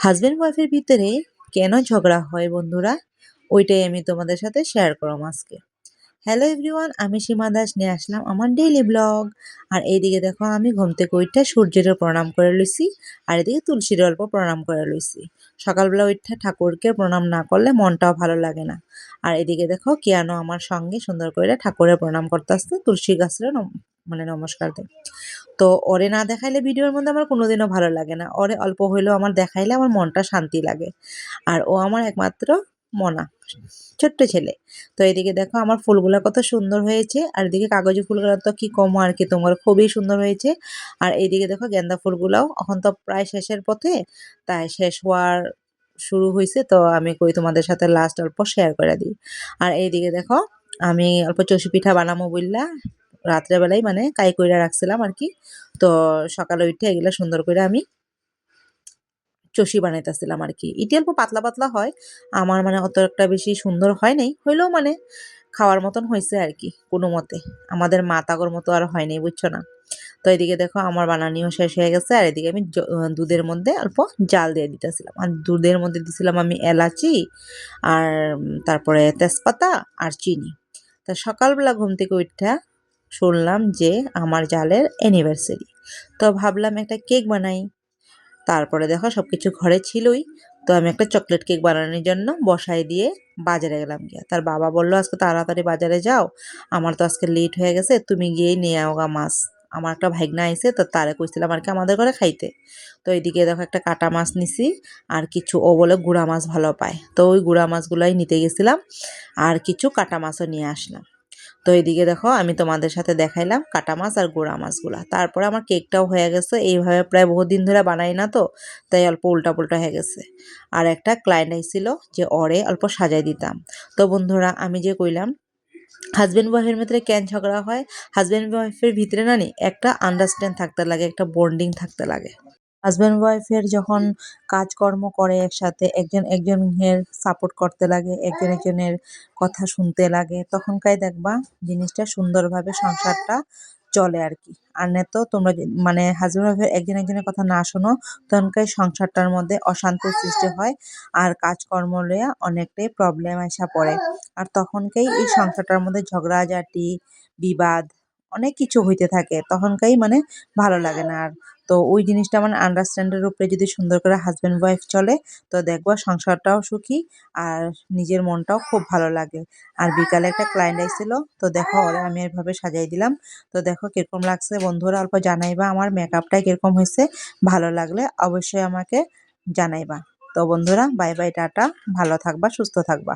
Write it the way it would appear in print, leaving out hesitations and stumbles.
Husband ওয়াইফের ভিতরে কেন ঝগড়া হয় বন্ধুরা, ওইটাই আমি তোমাদের সাথে শেয়ার করলাম আজকে। হ্যালো এভরিওয়ান, আমি সীমা দাস নিয়ে আসলাম আমার ডেইলি ব্লগ। আর এইদিকে দেখো আমি ঘুম থেকে উঠে সূর্যের প্রণাম করে লইছি, আর এদিকে তুলসীর অল্প প্রণাম করে লইছি। সকালবেলা উঠে ঠাকুরকে প্রণাম না করলে মনটাও ভালো লাগে না। আর এদিকে দেখো কিয়ানো আমার সঙ্গে সুন্দর করে ঠাকুরের প্রণাম করতে আসতে তুলসী গাছের মানে নমস্কার দেয়। তো ওরে না দেখাইলে ভিডিওর মধ্যে আমার কোনোদিনও ভালো লাগে না। ওরে অল্প হইলেও আমার দেখাইলে আমার মনটা শান্তি লাগে। আর ও আমার একমাত্র মনা, ছোট্ট ছেলে। তো এদিকে দেখো আমার ফুলগুলা কত সুন্দর হয়েছে, আর এদিকে কাগজি ফুলগুলো তো কি কম আর কি, তোমার খুবই সুন্দর হয়েছে। আর এইদিকে দেখো গেন্দা ফুলগুলাও এখন তো প্রায় শেষের পথে, তাই শেষ হওয়ার শুরু হয়েছে। তো আমি কই তোমাদের সাথে লাস্ট অল্প শেয়ার করে দিই। আর এইদিকে দেখো আমি অল্প চষি পিঠা বানাবো বললা রাত্রেবেলায় মানে কাই কইরা রাখছিলাম আর কি। তো সকালে উঠে এগুলা সুন্দর করে আমি চষি বানাইতেছিলাম আর কি। এটি অল্প পাতলা পাতলা হয়, আমার মানে অত একটা বেশি সুন্দর হয় নাই, হইলেও মানে খাওয়ার মতন হয়েছে আর কি কোনো মতে। আমাদের মা তাগর মতো আর হয় নাই, বুঝছো না। তো এদিকে দেখো আমার বানানিও শেষ হয়ে গেছে, আর এদিকে আমি দুধের মধ্যে অল্প জাল দিয়ে দিতেছিলাম। আর দুধের মধ্যে দিছিলাম আমি এলাচি আর তারপরে তেজপাতা আর চিনি। তা সকালবেলা ঘুম থেকে উঠা শুনলাম যে আমার জালের অ্যানিভার্সারি, তো ভাবলাম একটা কেক বানাই। তারপরে দেখো সবকিছু ঘরে ছিলই, তো আমি একটা চকলেট কেক বানানোর জন্য বসাই দিয়ে বাজারে গেলাম গিয়া। তার বাবা বললো আজকে তাড়াতাড়ি বাজারে যাও, আমার তো আজকে লেট হয়ে গেছে, তুমি গিয়েই নিয়ে আওগা মাছ। আমার একটা ভাইগনা আইছে, তো তারে কইছিলাম আর কি আমাদের ঘরে খাইতে। তো এইদিকে দেখো একটা কাটা মাছ নিছি, আর কিছু ও বলে গুড়া মাছ ভালো পায়, তো ওই গুড়া মাছগুলাই নিতে গেছিলাম, আর কিছু কাটা মাছও নিয়ে আসলাম। তো এইদিকে দেখো আমি তোমাদের সাথে দেখাইলাম কাটা মাছ আর গুঁড়া মাছগুলা। তারপরে আমার কেকটাও হয়ে গেছে, এইভাবে প্রায় বহুদিন ধরে বানাই না, তো তাই অল্প উল্টা পুল্টা হয়ে গেছে। আর একটা ক্লায়েন্ট আইছিল যে ওরে অল্প সাজাই দিতাম। তো বন্ধুরা আমি যে কইলাম হাজব্যান্ড ওয়াইফের ভিতরে কেন ঝগড়া হয়, হাজব্যান্ড ওয়াইফের ভিতরে না একটা আন্ডারস্ট্যান্ড থাকতে লাগে, একটা বন্ডিং থাকতে লাগে। হাজব্যান্ড ওয়াইফের যখন কাজকর্ম করে একসাথে, একজন একজনের সাপোর্ট করতে লাগে, একজন একজনের কথা শুনতে লাগে, তখনকাই দেখবা জিনিসটা সুন্দরভাবে সংসারটা চলে আর কি। আর নয়তো তোমরা মানে হাজব্যান্ড ওয়াইফের একজন একজনের কথা না শোনো, তখনকাই সংসারটার মধ্যে অশান্তির সৃষ্টি হয়, আর কাজকর্ম লইয়া অনেকটাই প্রবলেম আসা পড়ে। আর তখনকাই এই সংসারটার মধ্যে ঝগড়াঝাটি, বিবাদ অনেক কিছু হইতে থাকে, তখনকাই মানে ভালো লাগে না আর। তো ওই জিনিসটা মানে আন্ডারস্ট্যান্ডের উপরে যদি সুন্দর করে হাজব্যান্ড ওয়াইফ চলে, তো দেখবো সংসারটাও সুখী, আর নিজের মনটাও খুব ভালো লাগে। আর বিকালে একটা ক্লায়েন্ট আইছিল, তো দেখো ওরা আমি এভাবে সাজাই দিলাম। তো দেখো কিরকম লাগছে বন্ধুরা, অল্প জানাইবা আমার মেকআপটা কিরকম হয়েছে। ভালো লাগলে অবশ্যই আমাকে জানাইবা। তো বন্ধুরা বাই বাই, টাটা, ভালো থাকবা, সুস্থ থাকবা।